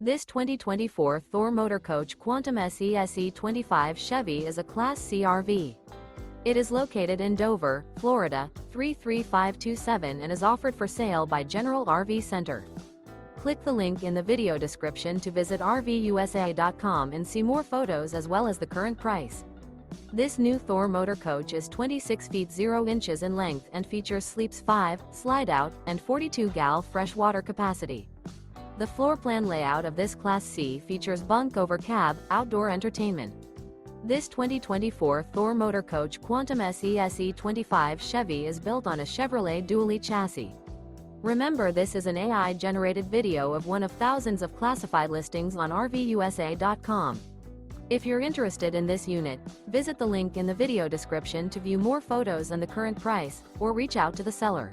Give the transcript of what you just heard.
This 2024 Thor Motor Coach Quantum SE-SE25 Chevy is a Class C RV. It is located in Dover, Florida, 33527 and is offered for sale by General RV Center. Click the link in the video description to visit RVUSA.com and see more photos as well as the current price. This new Thor Motor Coach is 26 feet 0 inches in length and features sleeps 5, slide-out, and 42 gal fresh water capacity. The floor plan layout of this Class C features bunk over cab, outdoor entertainment. This 2024 Thor Motor Coach Quantum SE-SE25 Chevy is built on a Chevrolet dually chassis. Remember, this is an AI-generated video of one of thousands of classified listings on RVUSA.com. If you're interested in this unit, visit the link in the video description to view more photos and the current price, or reach out to the seller.